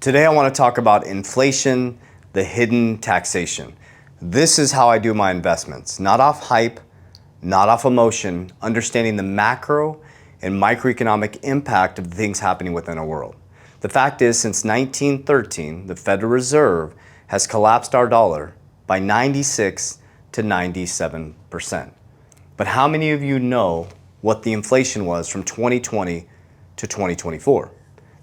Today I want to talk about inflation, the hidden taxation. This is how I do my investments, not off hype, not off emotion, understanding the macro and microeconomic impact of the things happening within our world. The fact is, since 1913, the Federal Reserve has collapsed our dollar by 96 to 97%. But how many of you know what the inflation was from 2020 to 2024?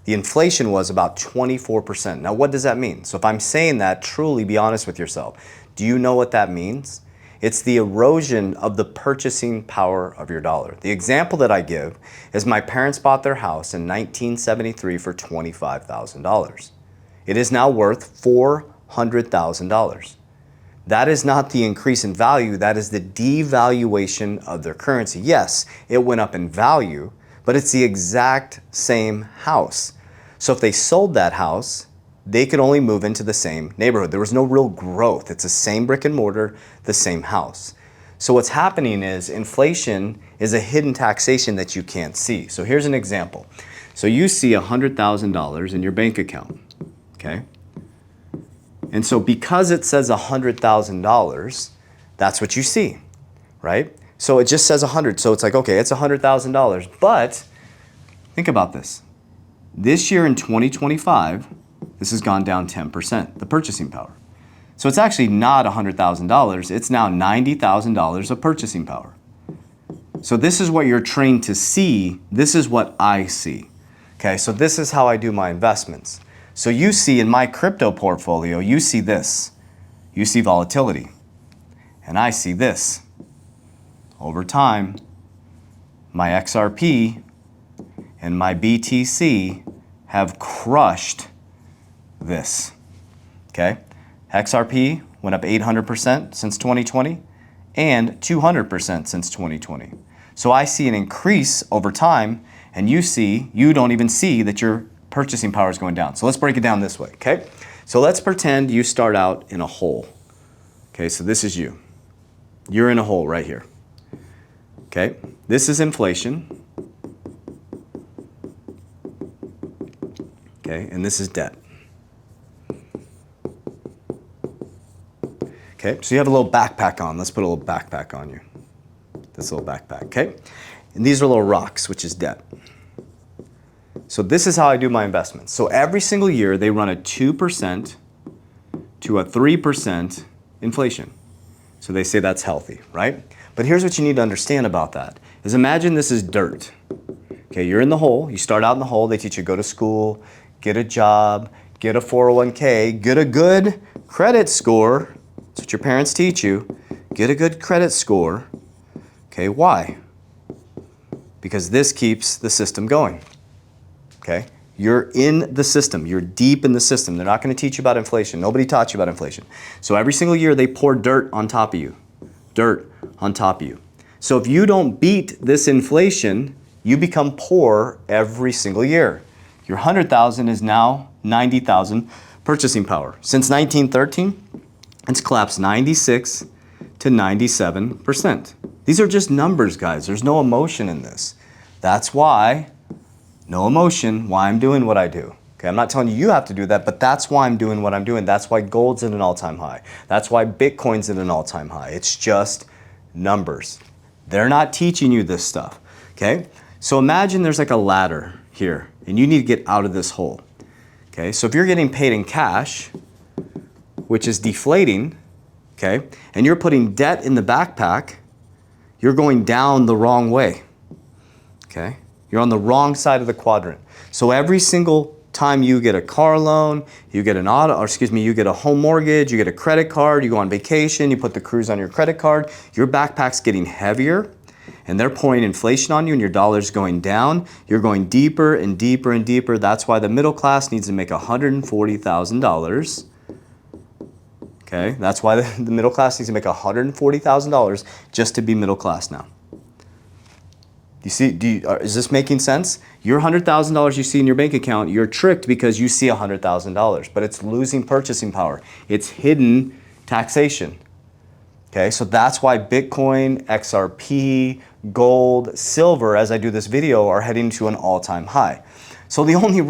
The inflation was about 24%. Now, what does that mean? So if I'm saying that, truly be honest with yourself. Do you know what that means? It's the erosion of the purchasing power of your dollar. The example that I give is my parents bought their house in 1973 for $25,000. It is now worth $400,000. That is not the increase in value, that is the devaluation of their currency. Yes, it went up in value, but it's the exact same house. So if they sold that house, they could only move into the same neighborhood. There was no real growth. It's the same brick and mortar, the same house. So what's happening is inflation is a hidden taxation that you can't see. So here's an example. So you see $100,000 in your bank account, okay? And so because it says $100,000, that's what you see, right? So it just says 100, so it's like, okay, it's $100,000. But think about this. This year in 2025, this has gone down 10%, the purchasing power. So it's actually not $100,000, it's now $90,000 of purchasing power. So this is what you're trained to see, this is what I see. Okay, so this is how I do my investments. So you see in my crypto portfolio, you see this. You see volatility. And I see this. Over time, my XRP and my BTC have crushed this, okay? XRP went up 800% since 2020 and 200% since 2020. So I see an increase over time, and you don't even see that your purchasing power is going down. So let's break it down this way, okay? So let's pretend you start out in a hole. Okay, so this is you. You're in a hole right here. Okay, this is inflation. Okay, and this is debt. Okay, so you have a little backpack on. Let's put a little backpack on you. This little backpack, okay? And these are little rocks, which is debt. So this is how I do my investments. So every single year, they run a 2% to a 3% inflation. So they say that's healthy, right? But here's what you need to understand about that, is imagine this is dirt. Okay, you're in the hole, you start out in the hole, they teach you go to school, get a job, get a 401k, get a good credit score. That's what your parents teach you. Get a good credit score. Okay, why? Because this keeps the system going. Okay, you're in the system, you're deep in the system. They're not going to teach you about inflation. Nobody taught you about inflation. So every single year they pour dirt on top of you. Dirt on top of you. So if you don't beat this inflation, you become poor every single year. Your 100,000 is now 90,000 purchasing power. Since 1913, it's collapsed 96 to 97%. These are just numbers, guys. There's no emotion in this. That's why, no emotion, why I'm doing what I do. Okay, I'm not telling you have to do that, but that's why I'm doing what I'm doing. That's why gold's at an all-time high. That's why Bitcoin's at an all-time high. It's just numbers. They're not teaching you this stuff, okay? So imagine there's like a ladder here, and you need to get out of this hole, okay? So if you're getting paid in cash, which is deflating, okay, and you're putting debt in the backpack, you're going down the wrong way, okay? You're on the wrong side of the quadrant. So every single time you get a car loan, you get you get a home mortgage, you get a credit card, you go on vacation, you put the cruise on your credit card, your backpack's getting heavier, and they're pouring inflation on you and your dollar's going down. You're going deeper and deeper and deeper. That's why the middle class needs to make $140,000. Okay, that's why the middle class needs to make $140,000 just to be middle class now. You see, is this making sense? Your $100,000 you see in your bank account, you're tricked because you see $100,000, but it's losing purchasing power. It's hidden taxation. Okay, so that's why Bitcoin, XRP, gold, silver, as I do this video, are heading to an all-time high. So the only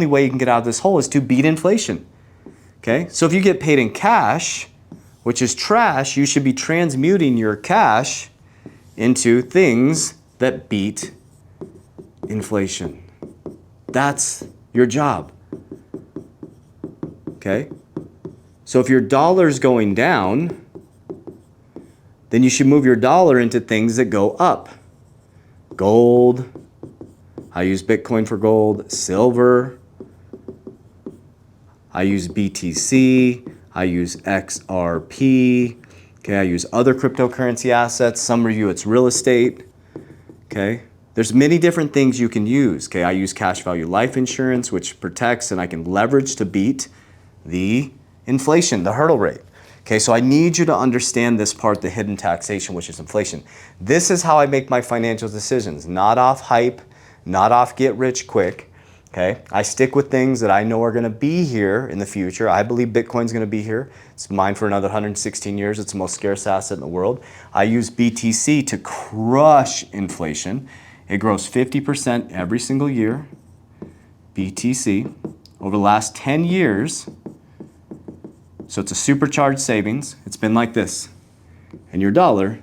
way you can get out of this hole is to beat inflation. Okay? So if you get paid in cash, which is trash, you should be transmuting your cash into things that beat inflation. That's your job. Okay? So if your dollar's going down, then you should move your dollar into things that go up. Gold. I use Bitcoin for gold. Silver. I use BTC. I use XRP. Okay, I use other cryptocurrency assets. Some of you, it's real estate. Okay, there's many different things you can use. Okay, I use cash value life insurance, which protects and I can leverage to beat the inflation, the hurdle rate. Okay, so I need you to understand this part, the hidden taxation, which is inflation. This is how I make my financial decisions, not off hype, not off get rich quick. Okay, I stick with things that I know are gonna be here in the future. I believe Bitcoin's gonna be here. It's mine for another 116 years. It's the most scarce asset in the world. I use BTC to crush inflation. It grows 50% every single year. BTC, over the last 10 years, so it's a supercharged savings. It's been like this. And your dollar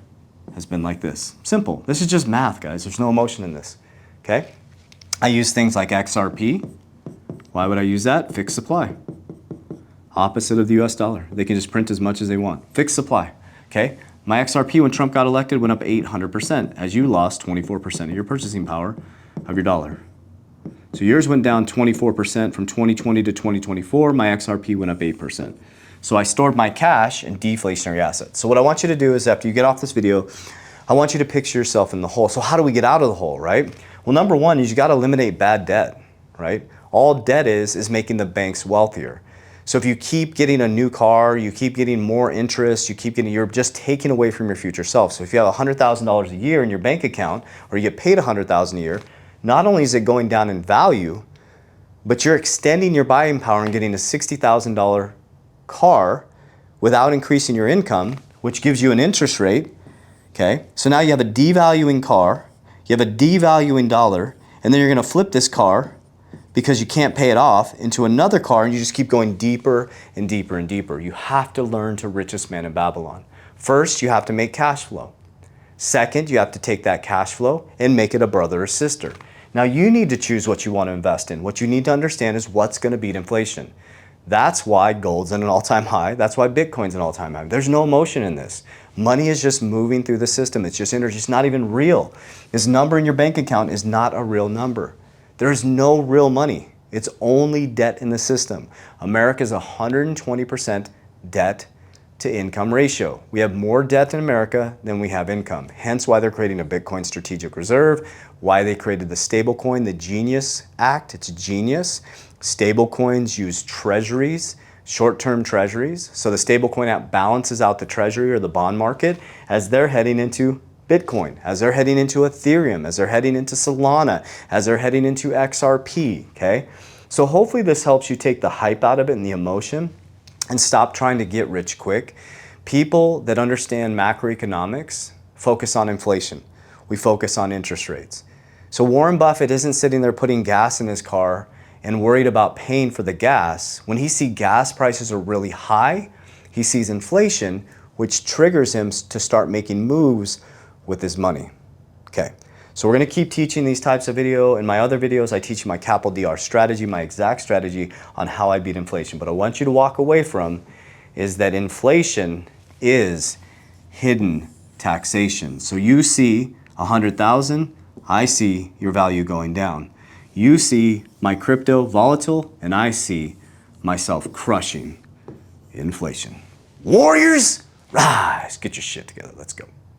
has been like this. Simple. This is just math, guys. There's no emotion in this. Okay? I use things like XRP. Why would I use that? Fixed supply. Opposite of the US dollar. They can just print as much as they want. Fixed supply. Okay? My XRP, when Trump got elected, went up 800%, as you lost 24% of your purchasing power of your dollar. So yours went down 24% from 2020 to 2024. My XRP went up 8%. So I stored my cash in deflationary assets. So what I want you to do is after you get off this video, I want you to picture yourself in the hole. So how do we get out of the hole, right? Well, number one is you got to eliminate bad debt, right? All debt is making the banks wealthier. So if you keep getting a new car, you keep getting more interest, you're just taking away from your future self. So if you have $100,000 a year in your bank account, or you get paid $100,000 a year, not only is it going down in value, but you're extending your buying power and getting a $60,000 car without increasing your income, which gives you an interest rate. Okay, so now you have a devaluing car, you have a devaluing dollar, and then you're gonna flip this car because you can't pay it off into another car, and you just keep going deeper and deeper and deeper. You have to learn to richest man in Babylon. First, you have to make cash flow. Second, you have to take that cash flow and make it a brother or sister. Now you need to choose what you want to invest in. What you need to understand is what's gonna beat inflation. That's why gold's at an all-time high. That's why Bitcoin's an all-time high. There's no emotion in this. Money is just moving through the system. It's just energy. It's not even real. This number in your bank account is not a real number. There's no real money. It's only debt in the system. America's 120% debt to income ratio. We have more debt in America than we have income. Hence why they're creating a Bitcoin strategic reserve, why they created the stablecoin, the Genius Act. It's genius. Stablecoins use treasuries, short-term treasuries. So the stablecoin app balances out the treasury or the bond market as they're heading into Bitcoin, as they're heading into Ethereum, as they're heading into Solana, as they're heading into XRP, okay? So hopefully this helps you take the hype out of it and the emotion and stop trying to get rich quick. People that understand macroeconomics focus on inflation. We focus on interest rates. So Warren Buffett isn't sitting there putting gas in his car and worried about paying for the gas. When he sees gas prices are really high, he sees inflation, which triggers him to start making moves with his money. Okay, so we're gonna keep teaching these types of video. In my other videos, I teach you my capital DR strategy, my exact strategy on how I beat inflation. But I want you to walk away from is that inflation is hidden taxation. So you see 100,000, I see your value going down. You see my crypto volatile, and I see myself crushing inflation. Warriors, rise, get your shit together, let's go.